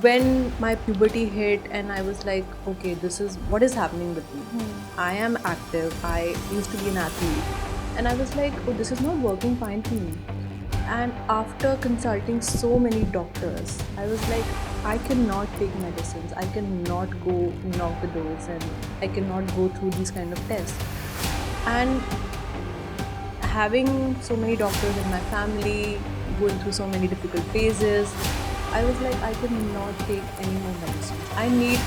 when my puberty hit and I was like, okay, this is what is happening with me. I am active. I used to be an athlete. And I was like, oh, this is not working fine for me. And after consulting so many doctors, I was like, I cannot take medicines. I cannot go knock the doors and I cannot go through these kind of tests. And having so many doctors in my family, going through so many difficult phases, I was like, I cannot take any more medicines. I need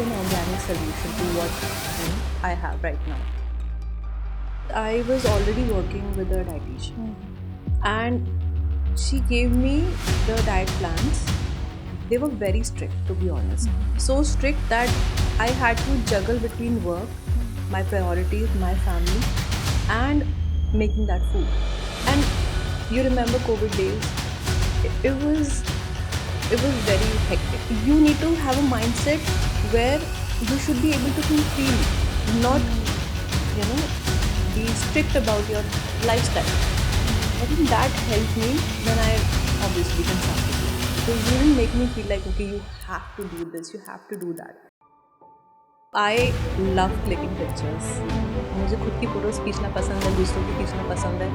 an organic solution to what I have right now. I was already working with a dietitian, and she gave me the diet plans. They were very strict, to be honest. So strict that I had to juggle between work, my priorities, my family, and making that food. And you remember COVID days? It was very hectic. You need to have a mindset where you should be able to think freely, not be strict about your lifestyle. I think that helped me when I obviously consulted you. So you didn't make me feel like, okay, you have to do this, you have to do that. I love clicking pictures. मुझे खुद की photos खींचना पसंद है, दूसरों की खींचना पसंद है.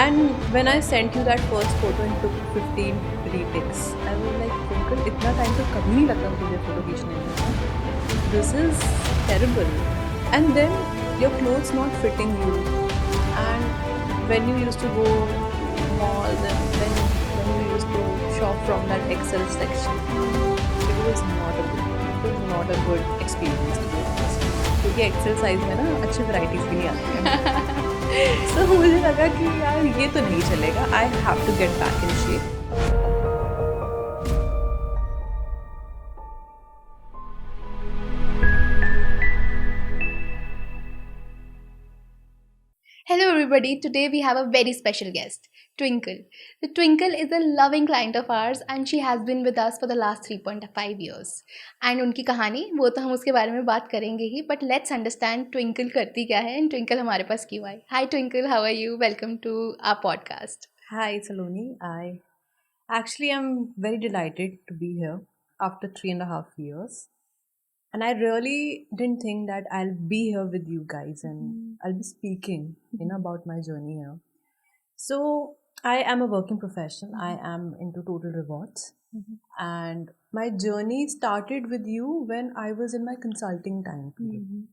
And when I sent you that first photo and took 15 retakes, I was like, Twinkle, इतना टाइम तो कभी नहीं लगता तुझे फोटो खींचने में. This is terrible. And then your clothes not fitting you. And when you used to go to malls and when you used to shop from that XL section, it was not a good experience, to be honest. क्योंकि XL size में ना अच्छी varieties भी नहीं आती हैं. So मुझे लगा कि यार ये तो नहीं चलेगा. I have to get back in shape. Hello, everybody. Today we have a very special guest, Twinkle. The Twinkle is a loving client of ours and she has been with us for the last 3.5 years. And उनकी कहानी वो तो हम उसके बारे में बात करेंगे ही, but let's understand Twinkle करती क्या है and Twinkle हमारे पास क्यों आई. Hi Twinkle, how are you? Welcome to our podcast. Hi Saloni. I'm very delighted to be here after 3.5 years. And I really didn't think that I'll be here with you guys and I'll be speaking, about my journey here. So I am a working professional. I am into total rewards. And my journey started with you when I was in my consulting time period.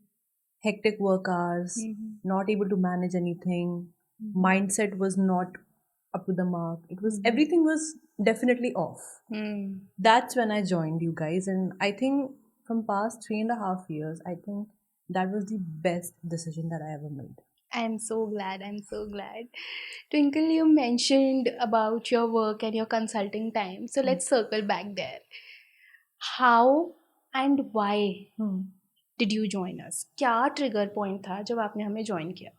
Hectic work hours, not able to manage anything, mindset was not up to the mark. It was everything was definitely off. That's when I joined you guys, and I think from past 3.5 years, I think that was the best decision that I ever made. I'm so glad. Twinkle, you mentioned about your work and your consulting time. So let's circle back there. How and why did you join us? क्या trigger point था जब आपने हमें join किया?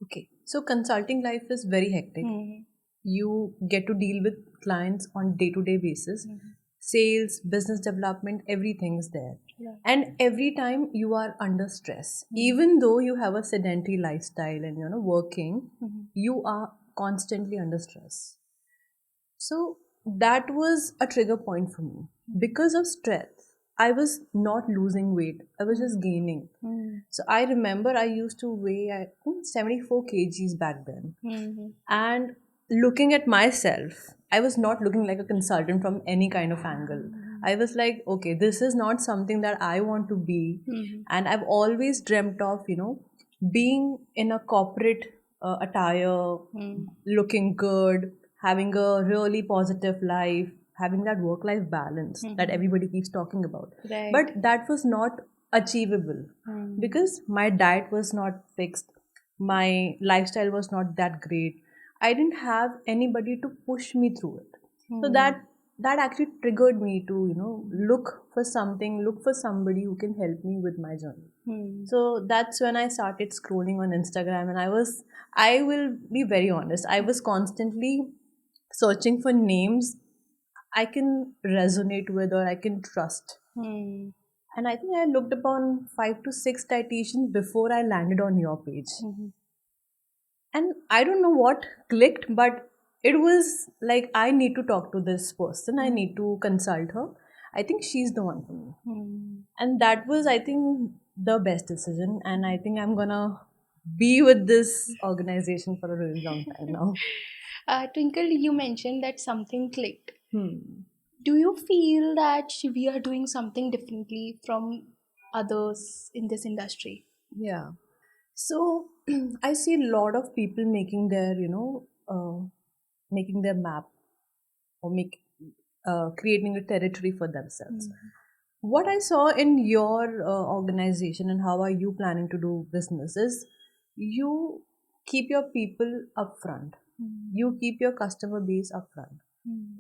Okay, so consulting life is very hectic. You get to deal with clients on day-to-day basis. Sales, business development, everything is there. And every time you are under stress. Even though you have a sedentary lifestyle and working, you are constantly under stress. So that was a trigger point for me. Because of stress, I was not losing weight. I was just gaining. So I remember I used to weigh, I think, 74 kgs back then. And looking at myself, I was not looking like a consultant from any kind of angle. I was like, okay, this is not something that I want to be. And I've always dreamt of, being in a corporate attire, looking good, having a really positive life, having that work-life balance that everybody keeps talking about. Right. But that was not achievable because my diet was not fixed. My lifestyle was not that great. I didn't have anybody to push me through it. So that actually triggered me to, look for somebody who can help me with my journey. So that's when I started scrolling on Instagram, and I will be very honest, I was constantly searching for names I can resonate with or I can trust. And I think I looked upon 5 to 6 dietitians before I landed on your page. And I don't know what clicked, but it was like, I need to talk to this person, I need to consult her. I think she's the one for me. And that was, I think, the best decision. And I think I'm gonna be with this organization for a really long time now. Twinkle, you mentioned that something clicked. Hmm. Do you feel that we are doing something differently from others in this industry? Yeah. So I see a lot of people making their, making their map, or creating a territory for themselves. What I saw in your organization and how are you planning to do business is, you keep your people up front. You keep your customer base up front.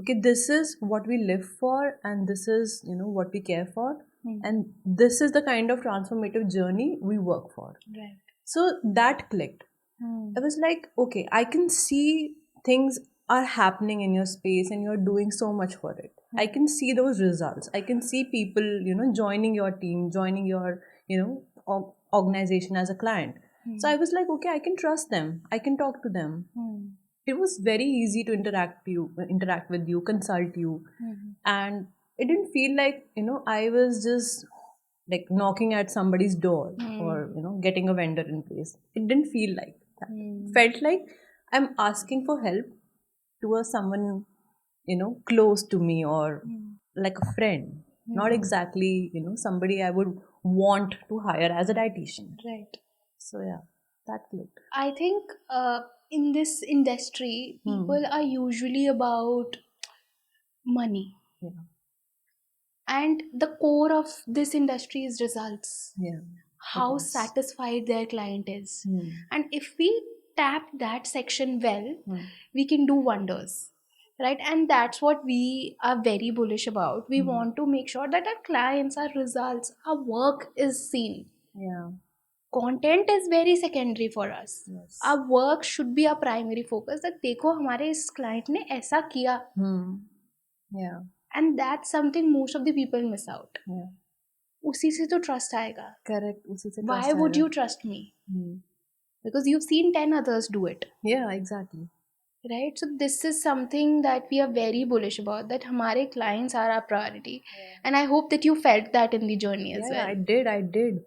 Okay, this is what we live for, and this is, what we care for, and this is the kind of transformative journey we work for. Right. So that clicked. I was like, okay, I can see things are happening in your space and you're doing so much for it. I can see those results. I can see people, joining your team, joining your, organization as a client. So I was like, okay, I can trust them. I can talk to them. It was very easy to interact with you, consult you. And it didn't feel like, I was just like knocking at somebody's door, or, getting a vendor in place. It didn't feel like that. Felt like I'm asking for help to someone, close to me, or like a friend. Not exactly, somebody I would want to hire as a dietitian. Right. So yeah, that clicked. I think in this industry, people are usually about money. Yeah. And the core of this industry is results. Yeah. How is. satisfied their client is. And if we tap that section well, we can do wonders. Right? And that's what we are very bullish about. We want to make sure that our clients, our results, our work is seen. Yeah. Content is very secondary for us. Yes. Our work should be our primary focus. That देखो हमारे इस client ने ऐसा किया. Yeah. And that's something most of the people miss out. Yeah. उसी से तो trust आएगा. Correct. उसी से Why trust would आएगा. you trust me? Because you've seen 10 others do it. Yeah, exactly. Right? So this is something that we are very bullish about, that हमारे clients are our priority. And I hope that you felt that in the journey as well. I did.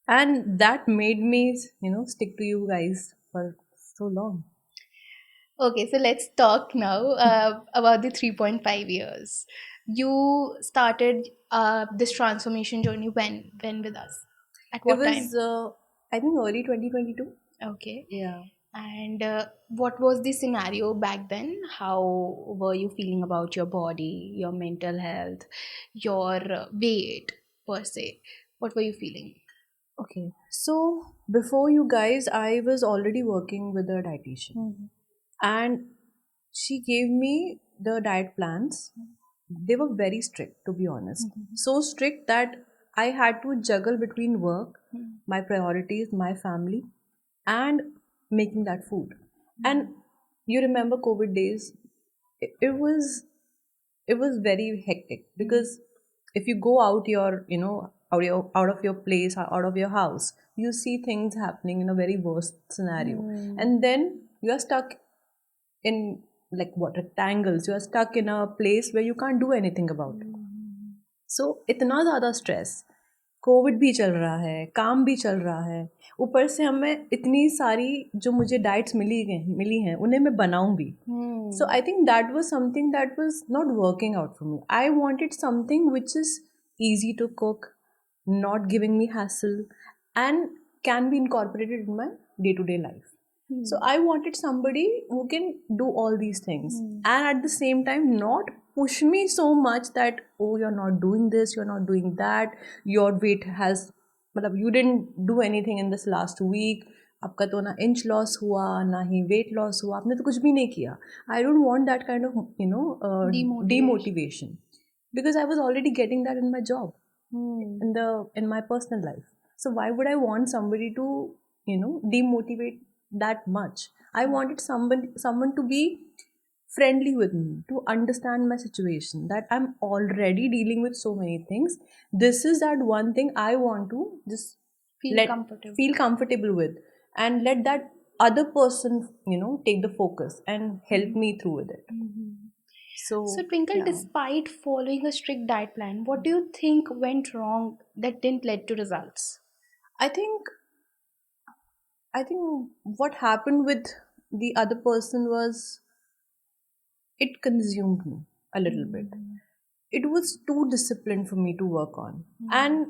And that made me, stick to you guys for so long. Okay, so let's talk now about the 3.5 years. You started this transformation journey when with us? At what time? It was, I think, early 2022. Okay. Yeah. And what was the scenario back then? How were you feeling about your body, your mental health, your weight per se? What were you feeling? Okay. So before you guys, I was already working with a dietitian. And she gave me the diet plans. They were very strict, to be honest. So strict that I had to juggle between work, my priorities, my family, and making that food. And you remember COVID days, it was very hectic, because if you go out out of your place, out of your house, you see things happening in a very worst scenario. And then you are stuck in, like, water tangles. You are stuck in a place where you can't do anything about it. So इतना ज़्यादा stress, Covid भी चल रहा है, काम भी चल रहा है, ऊपर से हमें इतनी सारी जो मुझे डाइट्स मिली हैं उन्हें मैं बनाऊं भी. So I think that was something that was not working out for me. I wanted something which is easy to cook, not giving me hassle, and can be incorporated in my day-to-day life. So I wanted somebody who can do all these things, and at the same time not push me so much that, oh, you're not doing this, you're not doing that, your weight has, you didn't do anything in this last week, आपका तो ना inch loss हुआ ना ही weight loss हुआ, आपने तो कुछ भी नहीं किया. I don't want that kind of demotivation, because I was already getting that in my job, in my personal life. So why would I want somebody to demotivate that much? I wanted someone to be friendly with me, to understand my situation, that I'm already dealing with so many things. This is that one thing I want to just Feel comfortable. feel comfortable with, and let that other person, take the focus and help me through with it. So So Twinkle, yeah, despite following a strict diet plan, what do you think went wrong that didn't lead to results? I think I think what happened with the other person was it consumed me a little bit. It was too disciplined for me to work on. And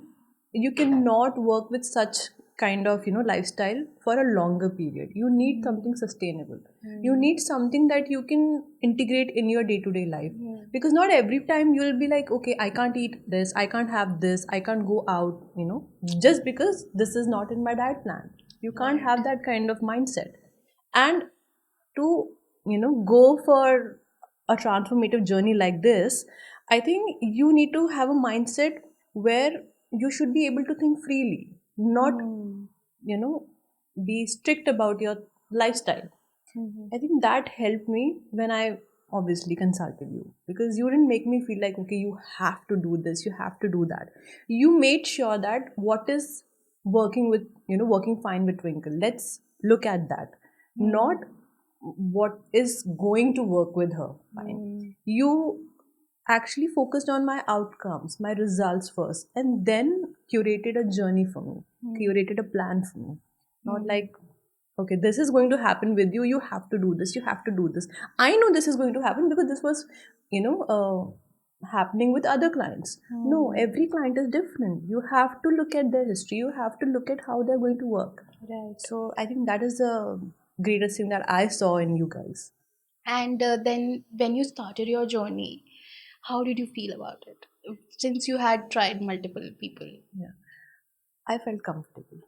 you cannot work with such kind of lifestyle for a longer period. You need something sustainable. You need something that you can integrate in your day to day life, because not every time you'll be like, okay, I can't eat this, I can't have this, I can't go out, just because this is not in my diet plan. You can't have that kind of mindset. And to go for a transformative journey like this, I think you need to have a mindset where you should be able to think freely, not you know be strict about your lifestyle. I think that helped me when I obviously consulted you, because you didn't make me feel like, okay, you have to do this, you have to do that. You made sure that what is working fine with Twinkle, let's look at that, not what is going to work with her fine. You actually focused on my outcomes, my results first, and then curated a journey for me, curated a plan for me. Not like, okay, this is going to happen with you, you have to do this, you have to do this. I know this is going to happen because this was, happening with other clients. No, every client is different. You have to look at their history, you have to look at how they're going to work. Right. So I think that is the greatest thing that I saw in you guys. And then when you started your journey, how did you feel about it? Since you had tried multiple people. Yeah, I felt comfortable,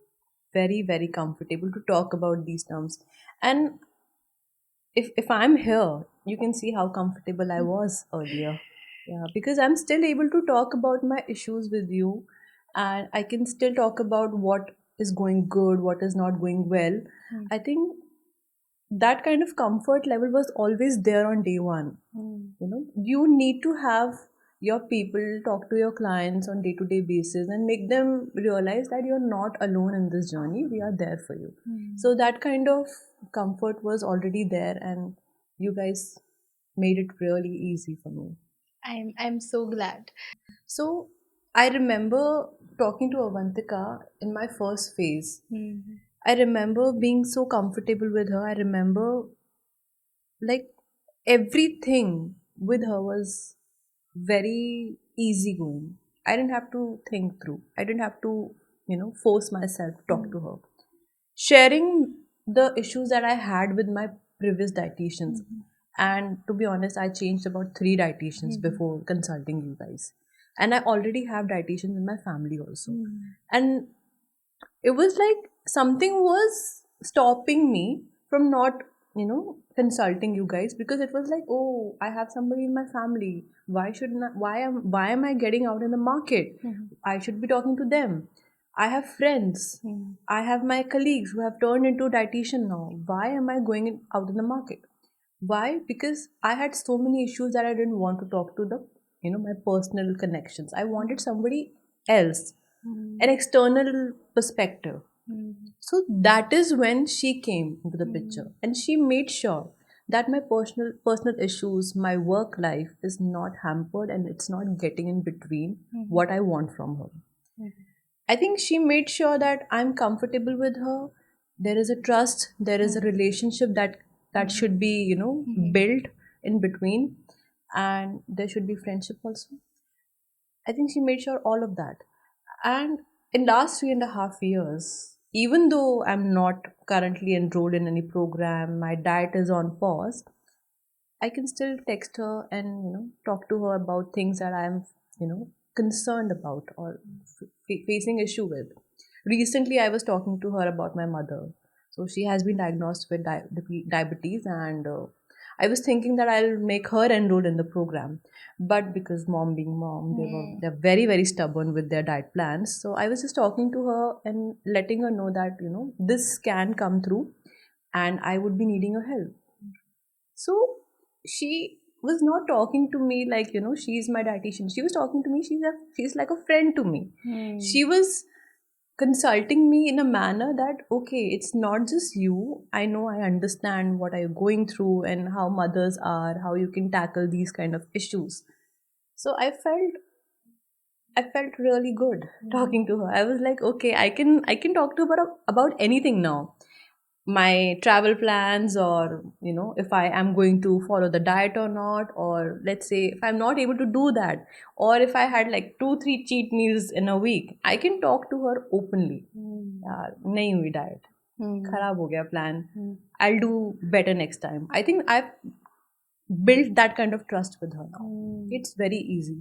very, very comfortable to talk about these terms. And if I'm here, you can see how comfortable I was earlier. Yeah, because I'm still able to talk about my issues with you, and I can still talk about what is going good, what is not going well. I think that kind of comfort level was always there on day one. You need to have your people talk to your clients on day to day basis and make them realize that you're not alone in this journey, we are there for you. So that kind of comfort was already there, and you guys made it really easy for me. I'm so glad. So I remember talking to Avantika in my first phase. I remember being so comfortable with her. I remember, like, everything with her was very easygoing. I didn't have to think through. I didn't have to, force myself to talk to her. Sharing the issues that I had with my previous dietitians. And to be honest, I changed about 3 dietitians before consulting you guys. And I already have dietitians in my family also. And it was like something was stopping me from not consulting you guys, because it was like, oh, I have somebody in my family, why should not why am I getting out in the market? I should be talking to them. I have friends, I have my colleagues who have turned into dietitian now, why am I going out in the market? Why? Because I had so many issues that I didn't want to talk to the my personal connections. I wanted somebody else, an external perspective. So that is when she came into the picture, and she made sure that my personal issues, my work life is not hampered, and it's not getting in between what I want from her. I think she made sure that I'm comfortable with her. There is a trust, there is a relationship that should be, built in between, and there should be friendship also. I think she made sure all of that. And in last 3.5 years, even though I'm not currently enrolled in any program, my diet is on pause, I can still text her and talk to her about things that I'm concerned about or facing issue with. Recently, I was talking to her about my mother. So she has been diagnosed with diabetes, and I was thinking that I'll make her enroll in the program, but because mom being mom, they're very, very stubborn with their diet plans. So I was just talking to her and letting her know that this can come through, and I would be needing her help. So she was not talking to me like, she's my dietitian. She was talking to me, she's like a friend to me. She was consulting me in a manner that, okay, it's not just you. I know, I understand what are you going through and how mothers are, how you can tackle these kind of issues. So I felt really good talking to her. I was like, okay, I can talk to her about anything now. My travel plans, or if I am going to follow the diet or not, or let's say if I'm not able to do that, or if I had like 2-3 cheat meals in a week, I can talk to her openly. यार नहीं हुई diet, खराब हो गया plan, I'll do better next time. I think I've built that kind of trust with her now. It's very easy.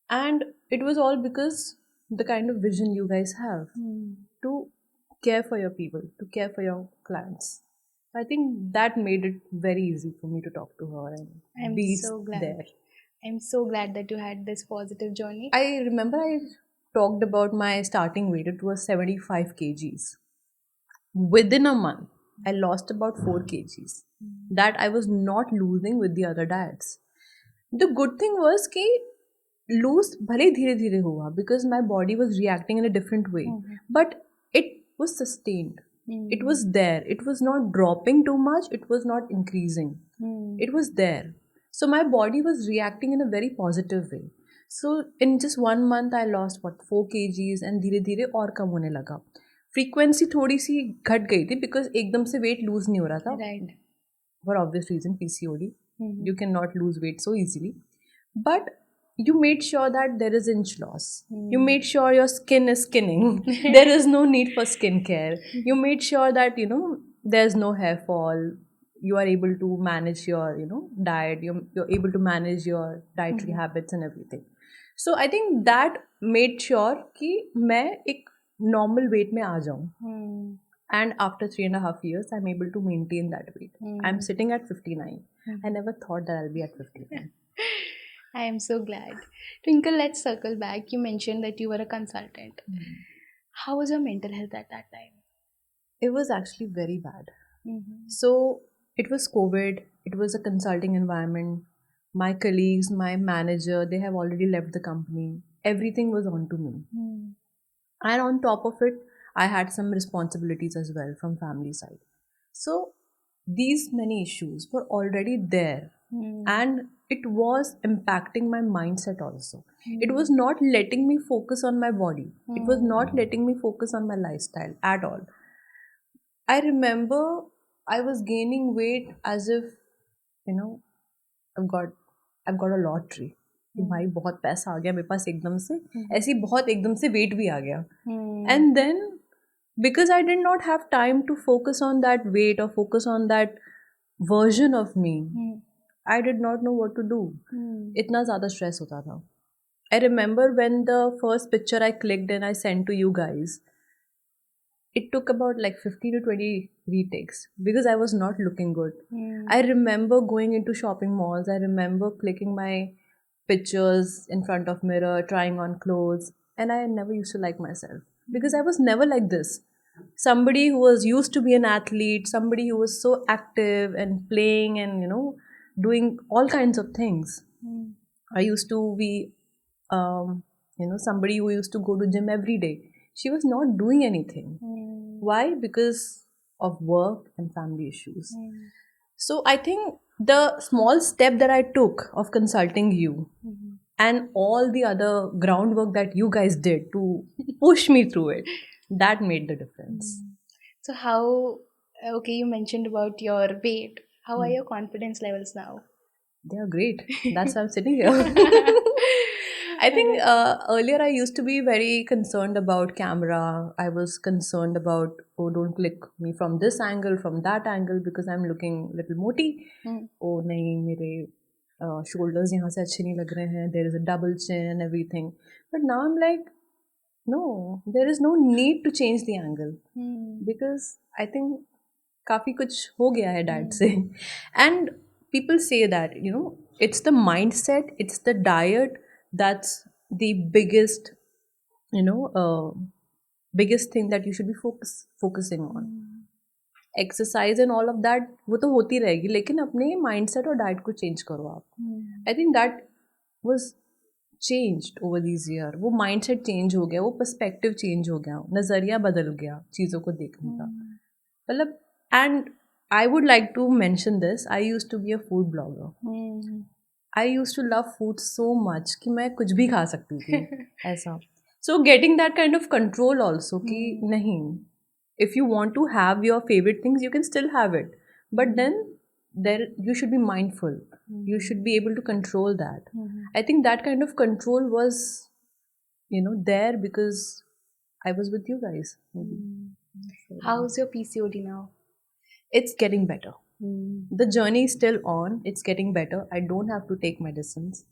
And it was all because the kind of vision you guys have to care for your people, to care for your clients. I think that made it very easy for me to talk to her and I'm be so glad. there. I'm so glad that you had this positive journey. I remember I talked about my starting weight. It was 75 kgs. Within a month, I lost about 4 kgs. That I was not losing with the other diets. The good thing was कि lose भले धीरे धीरे हुआ because my body was reacting in a different way, but it was sustained. It was there. It was not dropping too much. It was not increasing. It was there. So my body was reacting in a very positive way. So in just 1 month I lost 4 kgs and धीरे धीरे और कम होने लगा. Frequency थोड़ी सी घट गई थी because एकदम से weight lose नहीं हो रहा था. Right. For obvious reason, PCOD. You cannot lose weight so easily. But you made sure that there is inch loss. You made sure your skin is skinning. There is no need for skincare. You made sure that, there's no hair fall. You are able to manage your, diet. You're able to manage your dietary habits and everything. So I think that made sure कि मैं एक normal weight में आ जाऊँ. And after 3.5 years, I'm able to maintain that weight. I'm sitting at 59. I never thought that I'll be at 59. I am so glad. Twinkle, let's circle back. You mentioned that you were a consultant. How was your mental health at that time? It was actually very bad. So it was COVID. It was a consulting environment. My colleagues, my manager, they have already left the company. Everything was on to me. And on top of it, I had some responsibilities as well from family side. So these many issues were already there. And it was impacting my mindset also. It was not letting me focus on my body. It was not letting me focus on my lifestyle at all. I remember I was gaining weight as if, I've got a lottery. कि भाई बहुत पैसा आ गया मेरे पास एकदम से, ऐसी बहुत एकदम से weight भी आ गया. And then because I did not have time to focus on that weight or focus on that version of me, I did not know what to do. इतना ज़्यादा stress होता था. I remember when the first picture I clicked and I sent to you guys, it took about like 15 to 20 retakes because I was not looking good. I remember going into shopping malls. I remember clicking my pictures in front of mirror, trying on clothes, and I never used to like myself because I was never like this. Somebody who was used to be an athlete, somebody who was so active and playing and doing all kinds of things. I used to be somebody who used to go to gym every day. She was not doing anything. Why? Because of work and family issues. So I think the small step that I took of consulting you and all the other groundwork that you guys did to push me through it, that made the difference. So how, okay, you mentioned about your weight. How are your confidence levels now? They are great. That's why I'm sitting here. I think earlier I used to be very concerned about camera. I was concerned about, oh, don't click me from this angle, from that angle, because I'm looking little moti. Oh, nahi, mere shoulders yahan se अच्छे नहीं लग रहे हैं. There is a double chin and everything. But now I'm like, no, there is no need to change the angle because I think काफी कुछ हो गया है diet से. And people say that, it's the mindset, it's the diet that's the biggest, biggest thing that you should be focusing on. Exercise and all of that, वो तो होती रहेगी, लेकिन अपने mindset और diet को change करो आप. I think that was changed over these year. वो mindset change हो गया, वो perspective change हो गया, नज़रिया बदल गया चीज़ों को देखने का. मतलब, and I would like to mention this. I used to be a food blogger. I used to love food so much कि मैं कुछ भी खा सकती थी ऐसा. So getting that kind of control also कि नहीं, if you want to have your favorite things, you can still have it. But then there you should be mindful. You should be able to control that. I think that kind of control was, there because I was with you guys. Maybe. So, How's your PCOD now? it's getting better. The journey is still on. It's getting better. I don't have to take medicines,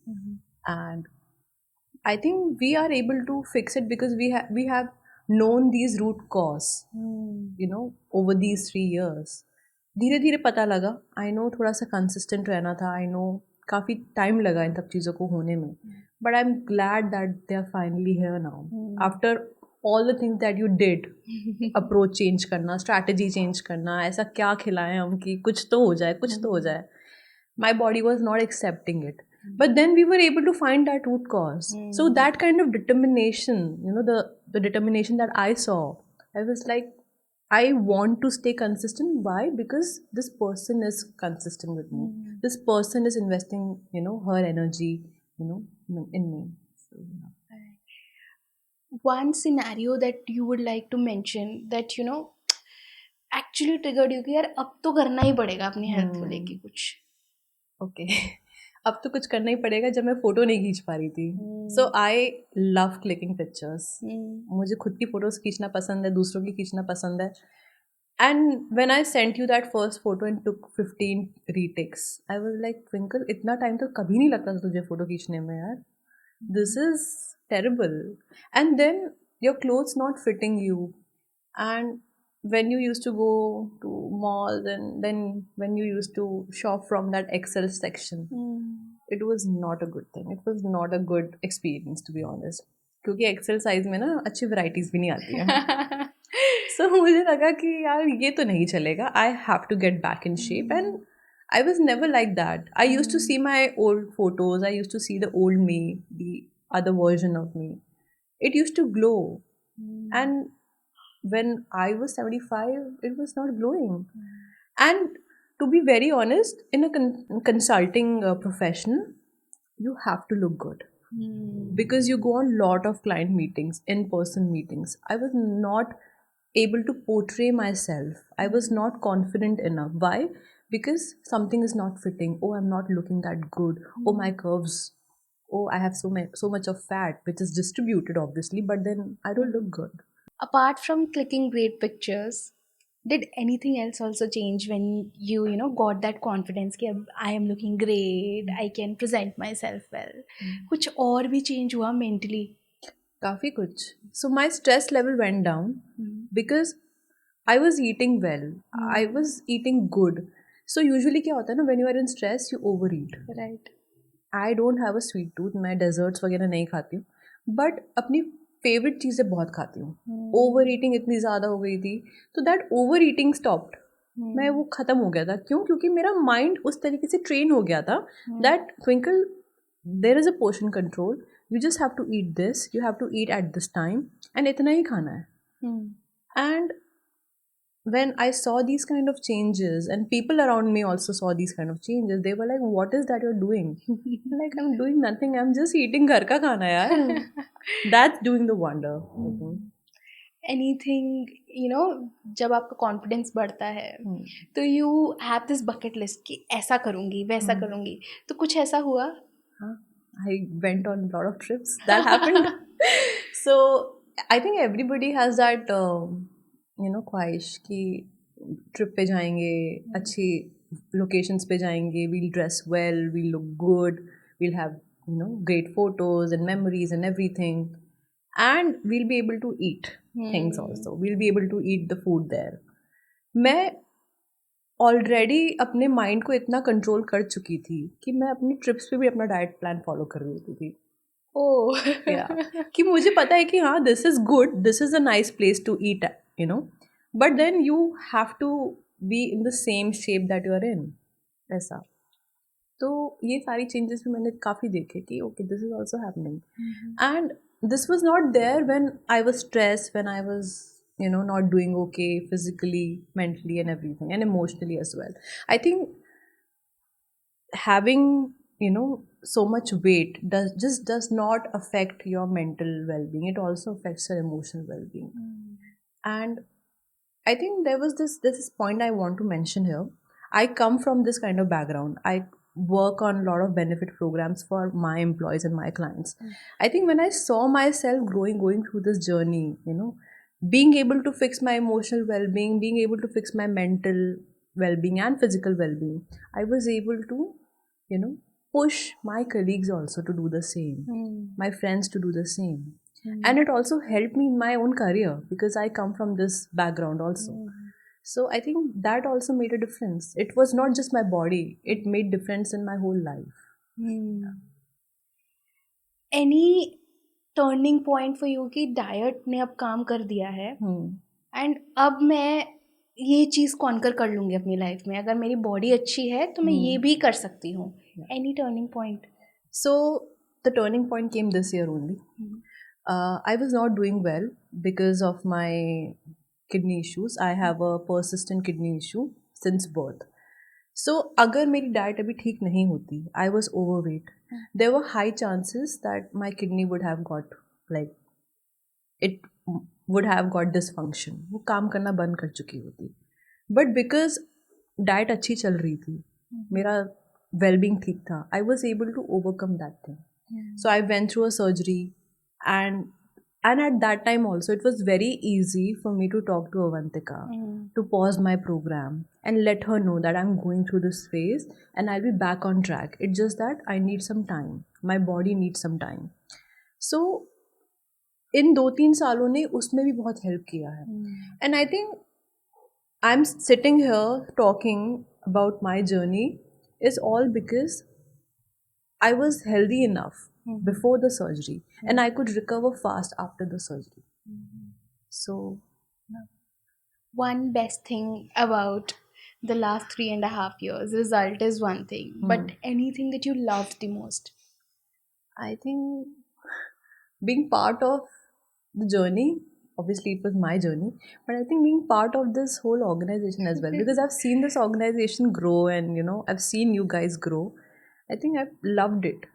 and I think we are able to fix it because we have known these root cause. Over these 3 years. धीरे धीरे पता लगा. I know थोड़ा सा consistent रहना था. I know काफ़ी time लगा इन सब चीज़ों को होने में. But I'm glad that they are finally here now. After all the things that you did, approach change करना, strategy change करना, ऐसा क्या खिलाएं हम कि कुछ तो हो जाए, कुछ तो हो जाए. My body was not accepting it. But then we were able to find that root cause. So that kind of determination, the determination that I saw, I was like, I want to stay consistent. Why? Because this person is consistent with me. This person is investing, her energy, in me. So, One scenario that you would like to mention that actually triggered you कि यार अब तो करना ही पड़ेगा अपनी health को लेके कुछ. Okay. अब तो कुछ करना ही पड़ेगा जब मैं फोटो नहीं खींच पा रही थी. So I love clicking pictures. मुझे खुद की फोटोज खींचना पसंद है, दूसरों की खींचना पसंद है. And when I sent you that first photo and took 15 retakes, I was like, Twinkle, इतना टाइम तो कभी नहीं लगता था तुझे फोटो खींचने में यार. This is terrible. And then your clothes not fitting you. And when you used to go to malls and then when you used to shop from that XL section, it was not a good thing. It was not a good experience, to be honest. क्योंकि XL size में ना अच्छी varieties भी नहीं आती हैं. So मुझे लगा कि यार ये तो नहीं चलेगा. I have to get back in shape, and I was never like that. I used to see my old photos. I used to see the old me, the other version of me. It used to glow. And when I was 75, it was not glowing. And to be very honest, in a consulting profession, you have to look good. Because you go on lot of client meetings, in-person meetings. I was not able to portray myself. I was not confident enough. Why? Because something is not fitting. Oh, I'm not looking that good. Oh, my curves. Oh, I have so much of fat, which is distributed obviously, but then I don't look good. Apart from clicking great pictures, did anything else also change when you got that confidence कि अब I am looking great, I can present myself well? कुछ और भी change हुआ mentally? काफ़ी कुछ. So my stress level went down because I was eating well. I was eating good. So usually क्या होता है ना, when you are in stress, you overeat. Right. I don't have a sweet tooth. मैं desserts वगैरह नहीं खाती हूँ. But अपनी फेवरेट चीज़ें बहुत खाती हूँ. ओवर ईटिंग इतनी ज़्यादा हो गई थी, तो दैट ओवर ईटिंग स्टॉप्ड. मैं वो ख़त्म हो गया था. क्यों? क्योंकि मेरा माइंड उस तरीके से ट्रेन हो गया था that Twinkle, there is a portion control. You just have to eat this, you have to eat at this time, and इतना ही खाना है. And when I saw these kind of changes, and people around me also saw these kind of changes, they were like, what is that you're doing? Like, I'm doing nothing, I'm just eating घर का खाना यार. That's doing the wonder. I think. Anything, जब आपका confidence बढ़ता है तो you have this bucket list कि ऐसा करूँगी वैसा करूँगी, तो कुछ ऐसा हुआ? I went on a lot of trips. That happened. So I think everybody has that ख्वाहिश कि ट्रिप पे जाएंगे, अच्छी लोकेशंस पे जाएंगे, we'll dress well, we'll look good, we'll have great photos and memories and everything, and we'll be able to eat things also. We'll be able to eat the food there. मैं already अपने mind को इतना control कर चुकी थी कि मैं अपनी ट्रिप्स पे भी अपना डाइट प्लान फॉलो कर रही होती थी. कि मुझे पता है कि हाँ, this is good, this is a nice place to eat, but then you have to be in the same shape that you are in. ऐसा. तो ये सारी चेंजेस भी मैंने काफ़ी देखे कि okay this is also happening. And this was not there when I was stressed, when I was, not doing okay physically, mentally, and everything, and emotionally as well. I think having, so much weight does not affect your mental well-being. It also affects your emotional well-being. And I think there was this point I want to mention here. I come from this kind of background. I work on a lot of benefit programs for my employees and my clients. I think when I saw myself going through this journey, being able to fix my emotional well-being, being able to fix my mental well-being and physical well-being, I was able to, push my colleagues also to do the same, my friends to do the same. And it also helped me in my own career because I come from this background also. So I think that also made a difference. It was not just my body, it made difference in my whole life. Any turning point for you कि diet ने अब काम कर दिया है and अब मैं ये चीज़ कॉन्कर कर लूँगी अपनी लाइफ में, अगर मेरी बॉडी अच्छी है तो मैं ये भी कर सकती हूँ. Any turning point? So the turning point came this year only. I was not doing well because of my kidney issues. I have a persistent kidney issue since birth. So अगर मेरी डाइट अभी ठीक नहीं होती, I was overweight, there were high chances that my kidney would have got it would have got dysfunction. वो काम करना बंद कर चुकी होती. But because डाइट अच्छी चल रही थी, मेरा well-being ठीक था, I was able to overcome that thing. So I went through a surgery, and at that time also it was very easy for me to talk to Avantika, to pause my program and let her know that I'm going through this phase and I'll be back on track. It's just that I need some time. My body needs some time. So इन 2-3 सालों ने उसमें भी बहुत help किया है. And I think I'm sitting here talking about my journey is all because I was healthy enough before the surgery, and I could recover fast after the surgery. So, one best thing about the last 3.5 years, result is one thing, but anything that you loved the most? I think being part of the journey, obviously it was my journey, but I think being part of this whole organization as well, because I've seen this organization grow, and I've seen you guys grow. I think I've loved it.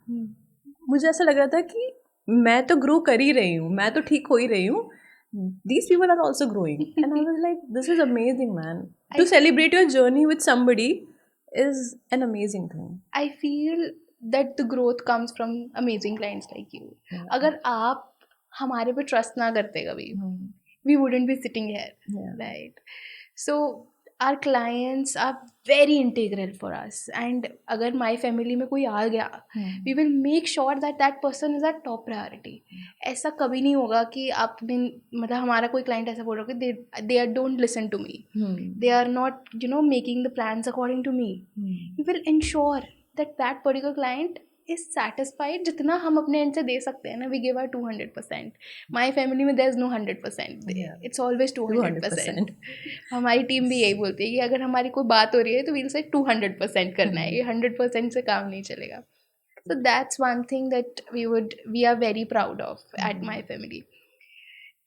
मुझे ऐसा लग रहा था कि मैं तो grow कर ही रही हूँ, मैं तो ठीक हो ही रही हूँ. These people are also growing, and I was like, this is amazing, man. To celebrate your journey with somebody is an amazing thing. I feel that the growth comes from amazing clients like you. अगर आप हमारे पे trust ना करते कभी, we wouldn't be sitting here, right? So our clients are very integral for us, and अगर my family में कोई आ गया, we will make sure that that person is our top priority. ऐसा कभी नहीं होगा कि आपने मतलब हमारा कोई client ऐसा बोल रहा हो कि they don't listen to me, they are not making the plans according to me. We will ensure that that particular client is satisfied जितना हम अपने end से दे सकते हैं ना. We give our 200%. My family में there is no 100%. It's always 200%. हमारी team भी यही बोलती है कि अगर हमारी कोई बात हो रही है तो we'll say 200% करना है, ये 100% से काम नहीं चलेगा. So that's one thing that we are very proud of at my family.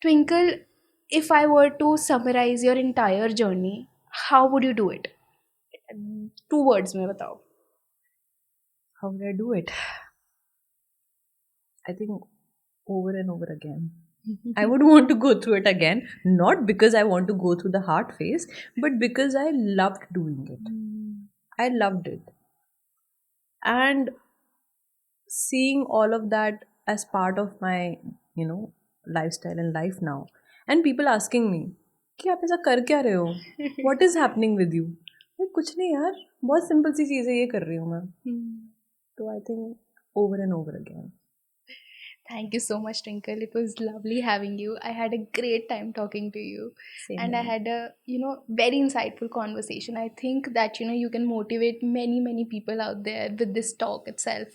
Twinkle, if I were to summarize your entire journey, how would you do it? 2 words में बताओ. How would I do it? I think over and over again. I would want to go through it again, not because I want to go through the hard phase, but because I loved doing it. I loved it. And seeing all of that as part of my, lifestyle and life now. And people asking me, कि आप ऐसा कर क्या रहे हो? What is happening with you? कुछ नहीं यार, बहुत सिंपल सी चीज़ें ये कर रही हूँ मैं. So I think over and over again. Thank you so much, Twinkle. It was lovely having you. I had a great time talking to you. Same and here. I had a very insightful conversation. I think that you can motivate many people out there with this talk itself,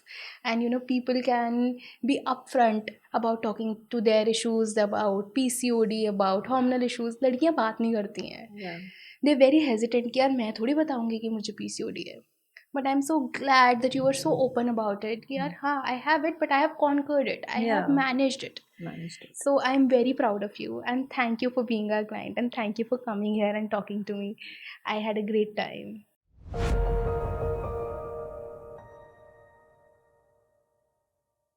and people can be upfront about talking to their issues, about PCOD, about hormonal issues. लड़कियां बात नहीं करती हैं. They're very hesitant कि यार मैं थोड़ी बताऊंगी कि मुझे PCOD है. But I'm so glad that you were so open about it. Yeah, I have it, but I have conquered it. I have Yeah. managed it. Managed it. So I'm very proud of you, and thank you for being our client, and thank you for coming here and talking to me. I had a great time.